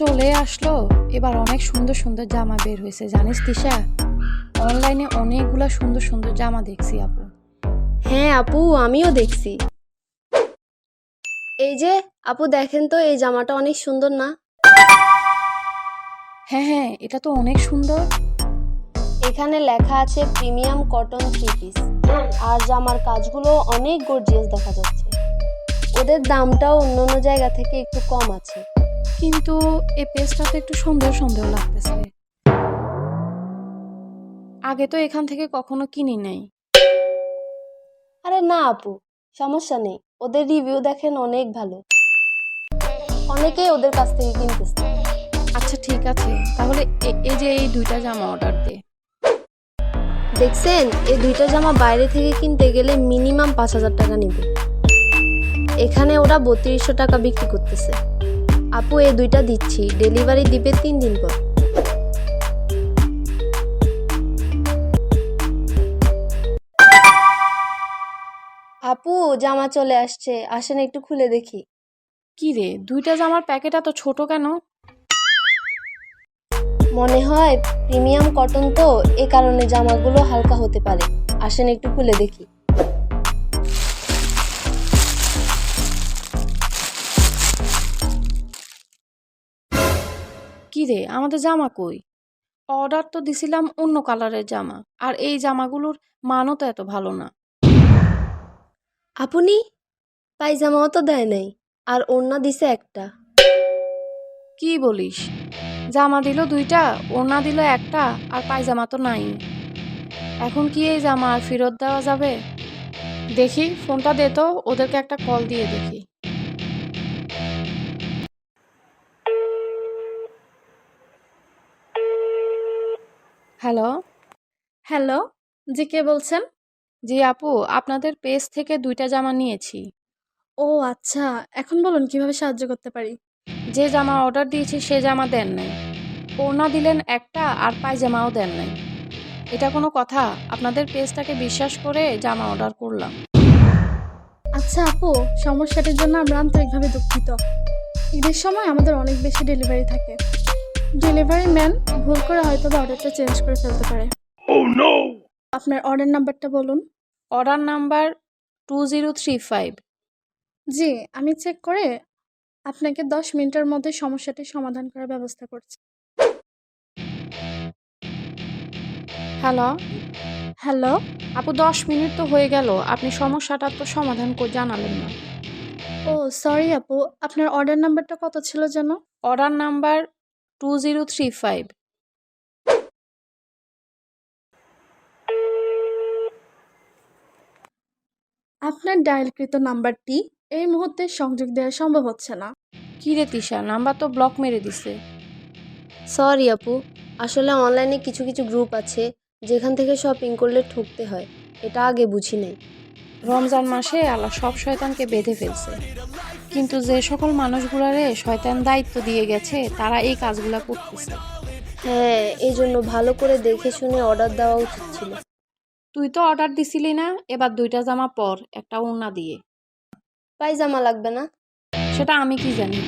চলে আসলো। এবার অনেক সুন্দর সুন্দর জামা বের হয়েছে জানিস তিশা, অনলাইনে অনেকগুলা সুন্দর সুন্দর জামা দেখছি আপু। হ্যাঁ আপু, আমিও দেখছি। এই যে আপু, দেখেন তো এই জামাটা অনেক সুন্দর না? হ্যাঁ হ্যাঁ, এটা তো অনেক সুন্দর। এখানে লেখা আছে প্রিমিয়াম কটন 3 পিস, আর জামার কাজগুলো অনেক গর্জিয়াস দেখা যাচ্ছে। ওদের দামটাও অন্যান্য জায়গা থেকে একটু কম আছে। কিন্তু এই পেজটা তো একটু সন্দেহ সন্দেহ লাগতেছে। আগে তো এখান থেকে কখনো কিনি নাই। আরে না আপু, সমস্যা নেই, ওদের রিভিউ দেখেন অনেক ভালো, অনেকেই ওদের কাছ থেকে কিনতেছে। আচ্ছা ঠিক আছে, তাহলে এই যে এই দুইটা জামা অর্ডার দে। দেখছেন, এই দুইটা জামা বাইরে থেকে কিনতে গেলে মিনিমাম 5,000 টাকা নেবে। এখানে ওরা 3200 টাকা বিক্রি করতেছে। আপু, এই দুইটা দিচ্ছি, ডেলিভারি দিবে 3 দিন পর। আপু, জামা চলে আসছে, আসেন একটু খুলে দেখি। কি রে, দুইটা জামার প্যাকেট এত ছোট কেন? মনে হয় প্রিমিয়াম কটন তো, এ কারণে জামাগুলো হালকা হতে পারে। আসেন একটু খুলে দেখি। কি রে, আমাদের জামা কই? অর্ডার তো দিছিলাম অন্য কালারের জামা, আর এই জামাগুলোর মানও তো এত ভালো না। আপনি পায়জামাও তো দেয় নাই, আর ওড়না দিছে একটা। কি বলিস? জামা দিল দুইটা, ওড়না দিল একটা, আর পায়জামা তো নাই। এখন কি এই জামা আর ফেরত দেওয়া যাবে? দেখি ফোনটা দে তো, ওদেরকে একটা কল দিয়ে দেখি। হ্যালো। হ্যালো, জি কে বলছেন? জি আপু, আপনাদের পেজ থেকে দুইটা জামা নিয়েছি। ও আচ্ছা, এখন বলুন কিভাবে সাহায্য করতে পারি? যে জামা অর্ডার দিয়েছি সে জামা দেন নাই, ওড়না দিলেন একটা আর পায়জামাও দেন নাই। এটা কোনো কথা? আপনাদের পেজটাকে বিশ্বাস করে জামা অর্ডার করলাম। আচ্ছা আপু, সমস্যাটির জন্য আমরা আন্তরিকভাবে দুঃখিত। ঈদের সময় আমাদের অনেক বেশি ডেলিভারি থাকে। ডেলিভারি ম্যান ভুল করে হয়তো অর্ডারটা চেঞ্জ করে ফেলতে পারে। আপনার অর্ডার নাম্বারটা বলুন। Order number 2035। জি, আমি চেক করে আপনাকে 10 মিনিটের মধ্যে সমস্যাটি সমাধান করার ব্যবস্থা করছি। হ্যালো হ্যালো, আপু, 10 মিনিট তো হয়ে গেল, আপনি সমস্যাটা তো সমাধান করে জানালেন না। ও সরি আপু, আপনার অর্ডার নাম্বারটা কত ছিল যেন? Order number 2035। আপনার ডায়ালকৃত নাম্বারটি এই মুহূর্তে সংযোগ দেওয়া সম্ভব হচ্ছে না। কি রে তিশা, নাম্বার তো ব্লক মেরে দিছে। সরি আপু, আসলে অনলাইনে কিছু কিছু গ্রুপ আছে যেখান থেকে শপিং করলে ঠকতে হয়, এটা আগে বুঝি নাই। রমজান মাসে আল্লাহ সব শয়তানকে বেঁধে ফেলছে, কিন্তু যে সকল মানুষগুলারে শয়তান দায়িত্ব দিয়ে গেছে তারা এই কাজগুলা করতেছে। হ্যাঁ, এই জন্য ভালো করে দেখে শুনে অর্ডার দেওয়া উচিত ছিল। তুই তো অর্ডার দিছিলি না, এবার দুইটা জামা পর, একটা ওড়না দিয়ে। পায়জামা লাগবে না? সেটা আমি কি জানি।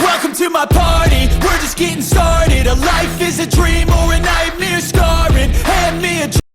Welcome to my party, we're just getting started. A life is a dream or a nightmare scarring. Hand me a